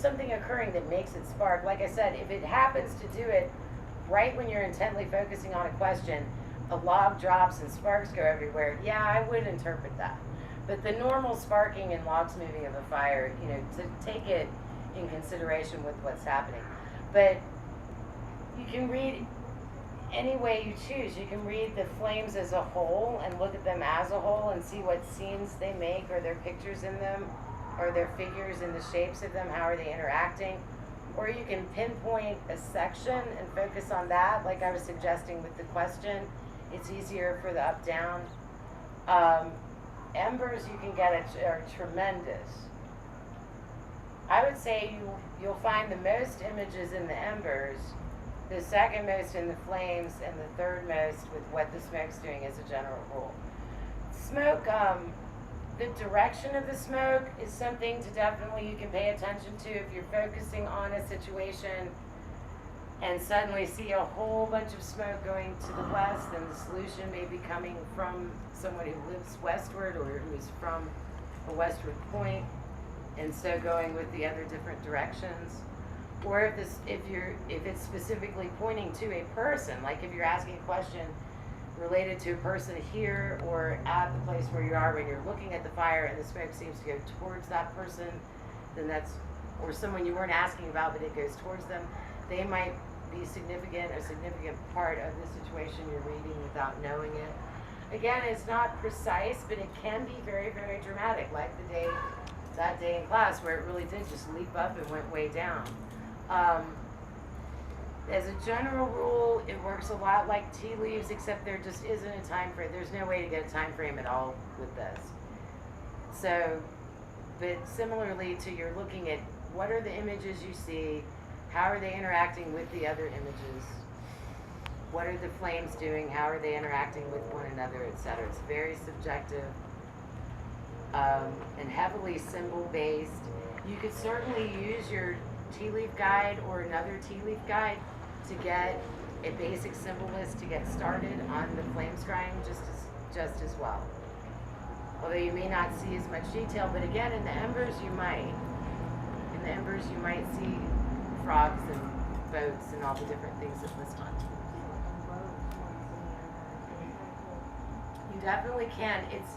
something occurring that makes it spark. Like I said, if it happens to do it right when you're intently focusing on a question, a log drops and sparks go everywhere, yeah, I would interpret that. But the normal sparking and logs moving of a fire, to take it in consideration with what's happening. But you can read any way you choose. You can read the flames as a whole and look at them as a whole and see what scenes they make, or their pictures in them, or their figures and the shapes of them, how are they interacting. Or you can pinpoint a section and focus on that, like I was suggesting with the question. It's easier for the up-down. Embers you can get are tremendous. I would say you'll find the most images in the embers, the second most in the flames, and the third most with what the smoke's doing as a general rule. Smoke, the direction of the smoke is something to definitely you can pay attention to. If you're focusing on a situation and suddenly see a whole bunch of smoke going to the west, then the solution may be coming from someone who lives westward or who is from a westward point, and so going with the other different directions. Or if it's specifically pointing to a person, like if you're asking a question related to a person here or at the place where you are when you're looking at the fire and the smoke seems to go towards that person, then that's, or someone you weren't asking about but it goes towards them, they might be a significant part of the situation you're reading without knowing it. Again, it's not precise, but it can be very, very dramatic, like that day in class where it really did just leap up and went way down. As a general rule, it works a lot like tea leaves, except there just isn't a time frame. There's no way to get a time frame at all with this. So, but similarly to you're looking at what are the images you see, how are they interacting with the other images, what are the flames doing, how are they interacting with one another, etc. It's very subjective and heavily symbol based. You could certainly use your tea leaf guide or another tea leaf guide to get a basic symbol list to get started on the flame scrying just as well. Although you may not see as much detail, but again, in the embers you might. In the embers you might see frogs and boats and all the different things that list on. You definitely can. It's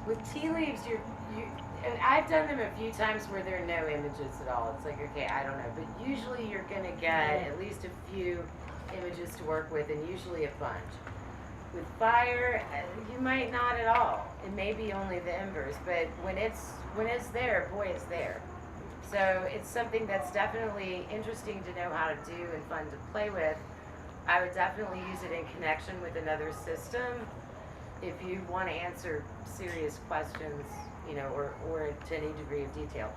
with tea leaves. And I've done them a few times where there are no images at all. It's like, okay, I don't know, but usually you're gonna get at least a few images to work with, and usually a bunch. With fire, you might not at all. It may be only the embers, but when it's there, boy, it's there. So it's something that's definitely interesting to know how to do and fun to play with. I would definitely use it in connection with another system if you want to answer serious questions, or to any degree of detail.